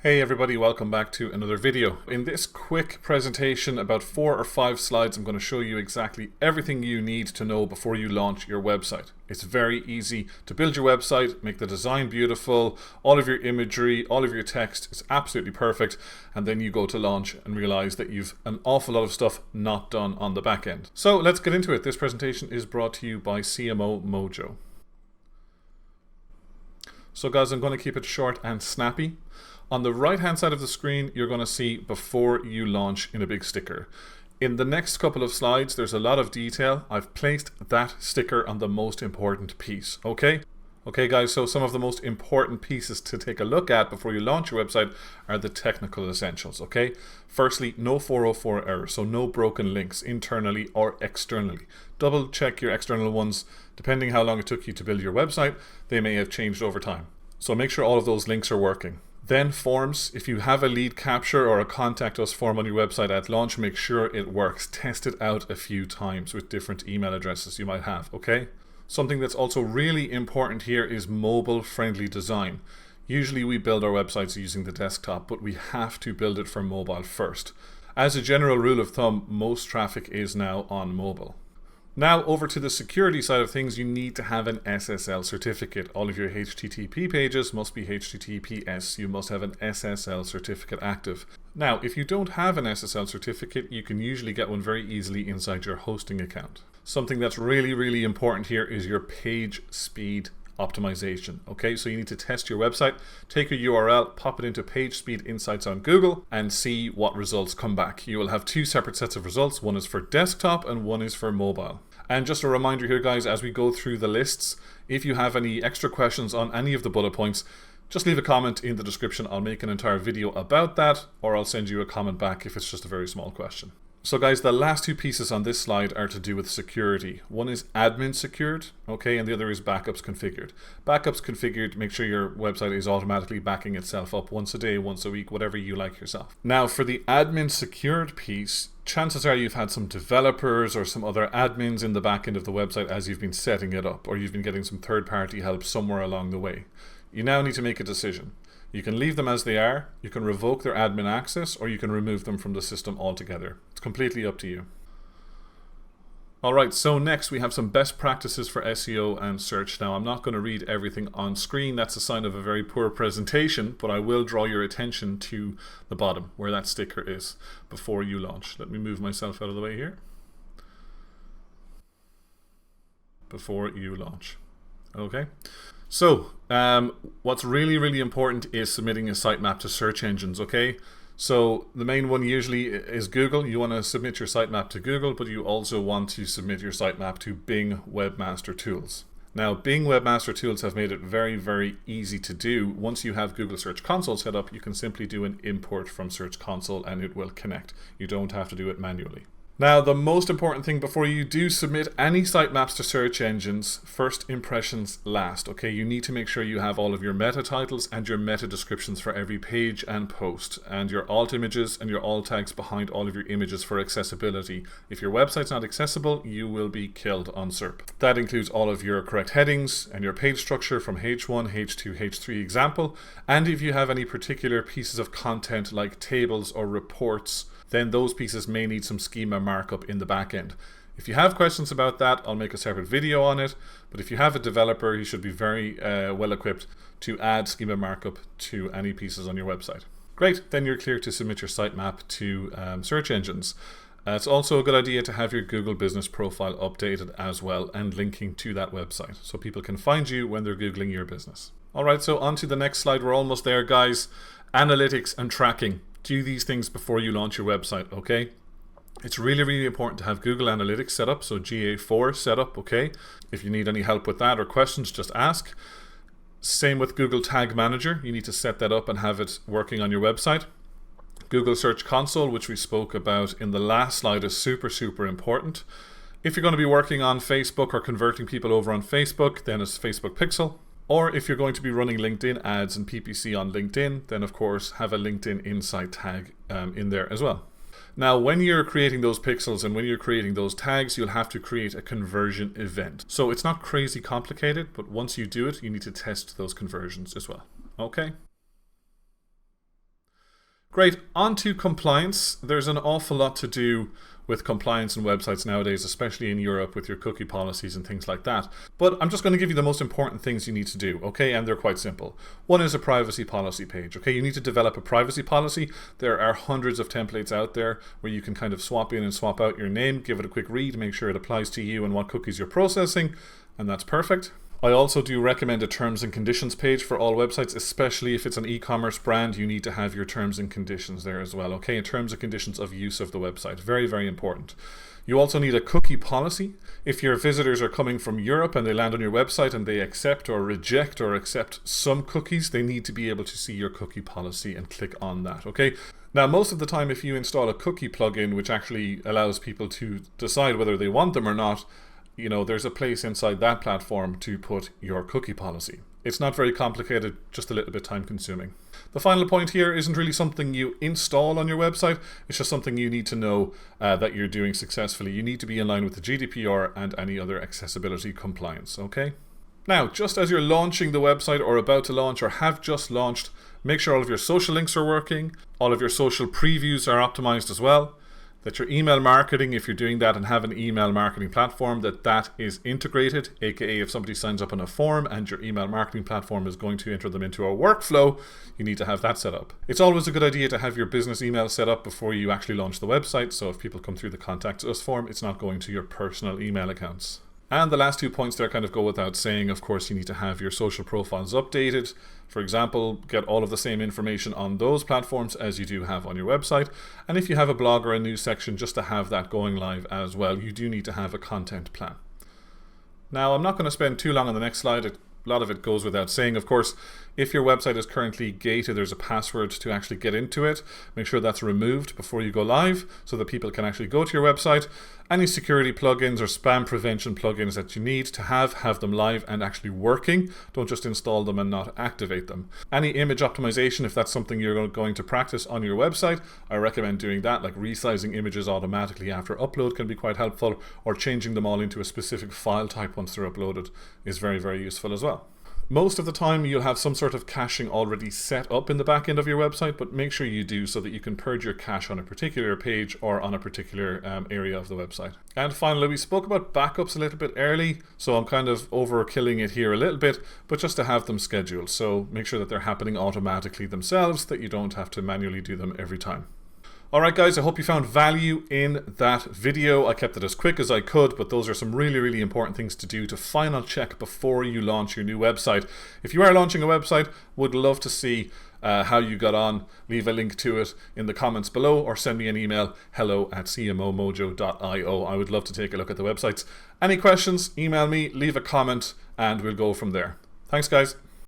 Hey everybody, welcome back to another video. In this quick presentation, about 4 or 5 slides, I'm going to show you exactly everything you need to know before you launch your website. It's very easy to build your website, make the design beautiful, all of your imagery, all of your text is absolutely perfect, and then you go to launch and realize that you've an awful lot of stuff not done on the back end. So let's get into it. This presentation is brought to you by CMO Mojo. So guys, I'm going to keep it short and snappy. On the right hand side of the screen, you're going to see before you launch in a big sticker. In the next couple of slides, there's a lot of detail. I've placed that sticker on the most important piece, okay? Okay guys, so some of the most important pieces to take a look at before you launch your website are the technical essentials, okay? Firstly, no 404 errors, so no broken links internally or externally. Double check your external ones. Depending how long it took you to build your website, they may have changed over time. So make sure all of those links are working. Then forms, if you have a lead capture or a contact us form on your website at launch, make sure it works. Test it out a few times with different email addresses you might have, okay? Something that's also really important here is mobile friendly design. Usually we build our websites using the desktop, but we have to build it for mobile first. As a general rule of thumb, most traffic is now on mobile. Now over to the security side of things, you need to have an SSL certificate. All of your HTTP pages must be HTTPS. You must have an SSL certificate active. Now, if you don't have an SSL certificate, you can usually get one very easily inside your hosting account. Something that's really important here is your page speed optimization. Okay, so you need to test your website, take a URL, pop it into PageSpeed Insights on Google and see what results come back. You will have 2 separate sets of results. One is for desktop and one is for mobile. And just a reminder here guys, as we go through the lists, if you have any extra questions on any of the bullet points, just leave a comment in the description. I'll make an entire video about that, or I'll send you a comment back if it's just a very small question. So guys, the last 2 pieces on this slide are to do with security. One is admin secured, okay, and the other is backups configured. Backups configured, make sure your website is automatically backing itself up once a day, once a week, whatever you like yourself. Now for the admin secured piece, chances are you've had some developers or some other admins in the back end of the website as you've been setting it up, or you've been getting some third-party help somewhere along the way. You now need to make a decision. You can leave them as they are, you can revoke their admin access, or you can remove them from the system altogether. It's completely up to you. Alright, so next we have some best practices for SEO and search. Now I'm not going to read everything on screen, that's a sign of a very poor presentation, but I will draw your attention to the bottom where that sticker is before you launch. Let me move myself out of the way here. Before you launch. Okay. So, what's really important is submitting a sitemap to search engines, okay? So, the main one usually is Google. You want to submit your sitemap to Google, but you also want to submit your sitemap to Bing Webmaster Tools. Now, Bing Webmaster Tools have made it very easy to do. Once you have Google Search Console set up, you can simply do an import from Search Console and it will connect. You don't have to do it manually. Now, the most important thing before you do submit any sitemaps to search engines, first impressions last, okay? You need to make sure you have all of your meta titles and your meta descriptions for every page and post, and your alt images and your alt tags behind all of your images for accessibility. If your website's not accessible, you will be killed on SERP. That includes all of your correct headings and your page structure from H1, H2, H3 example, and if you have any particular pieces of content like tables or reports, then those pieces may need some schema markup in the back end. If you have questions about that, I'll make a separate video on it, but if you have a developer, you should be very well equipped to add schema markup to any pieces on your website. Great, then you're clear to submit your sitemap to search engines. It's also a good idea to have your Google business profile updated as well and linking to that website so people can find you when they're Googling your business. Alright, so on to the next slide. We're almost there, guys. Analytics and tracking. Do these things before you launch your website, okay? It's really important to have Google Analytics set up, so GA4 set up, okay? If you need any help with that or questions, just ask. Same with Google Tag Manager. You need to set that up and have it working on your website. Google Search Console, which we spoke about in the last slide, is super important. If you're going to be working on Facebook or converting people over on Facebook, then it's Facebook Pixel. Or if you're going to be running LinkedIn ads and PPC on LinkedIn, then of course have a LinkedIn Insight tag in there as well. Now, when you're creating those pixels and when you're creating those tags, you'll have to create a conversion event. So it's not crazy complicated, but once you do it, you need to test those conversions as well. Okay? Great, on to compliance. There's an awful lot to do with compliance and websites nowadays, especially in Europe with your cookie policies and things like that. But I'm just going to give you the most important things you need to do, okay? And they're quite simple. One is a privacy policy page, okay? You need to develop a privacy policy. There are hundreds of templates out there where you can kind of swap in and swap out your name, give it a quick read, make sure it applies to you and what cookies you're processing, and that's perfect. I also do recommend a terms and conditions page for all websites, especially if it's an e-commerce brand. You need to have your terms and conditions there as well, okay? Terms and conditions of use of the website. Very, very important. You also need a cookie policy. If your visitors are coming from Europe and they land on your website and they accept or reject or accept some cookies, they need to be able to see your cookie policy and click on that, okay? Now, most of the time, if you install a cookie plugin, which actually allows people to decide whether they want them or not, you know, there's a place inside that platform to put your cookie policy. It's not very complicated, just a little bit time consuming. The final point here isn't really something you install on your website, it's just something you need to know that you're doing successfully. You need to be in line with the GDPR and any other accessibility compliance, okay? Now, just as you're launching the website or about to launch or have just launched, make sure all of your social links are working, all of your social previews are optimized as well, that your email marketing, if you're doing that and have an email marketing platform, that is integrated, aka if somebody signs up on a form and your email marketing platform is going to enter them into a workflow, you need to have that set up. It's always a good idea to have your business email set up before you actually launch the website, so if people come through the Contact Us form, it's not going to your personal email accounts. And the last 2 points there kind of go without saying. Of course, you need to have your social profiles updated. For example, get all of the same information on those platforms as you do have on your website. And if you have a blog or a news section, just to have that going live as well, you do need to have a content plan. Now, I'm not going to spend too long on the next slide. A lot of it goes without saying. Of course, if your website is currently gated, there's a password to actually get into it. Make sure that's removed before you go live so that people can actually go to your website. Any security plugins or spam prevention plugins that you need to have them live and actually working. Don't just install them and not activate them. Any image optimization, if that's something you're going to practice on your website, I recommend doing that, like resizing images automatically after upload can be quite helpful, or changing them all into a specific file type once they're uploaded is very, very useful as well. Most of the time you'll have some sort of caching already set up in the back end of your website, but make sure you do so that you can purge your cache on a particular page or on a particular area of the website. And finally, we spoke about backups a little bit early, so I'm kind of overkilling it here a little bit, but just to have them scheduled. So make sure that they're happening automatically themselves, that you don't have to manually do them every time. Alright guys, I hope you found value in that video. I kept it as quick as I could, but those are some really, really important things to do to final check before you launch your new website. If you are launching a website, would love to see how you got on. Leave a link to it in the comments below or send me an email, hello@cmomojo.io. I would love to take a look at the websites. Any questions, email me, leave a comment, and we'll go from there. Thanks guys.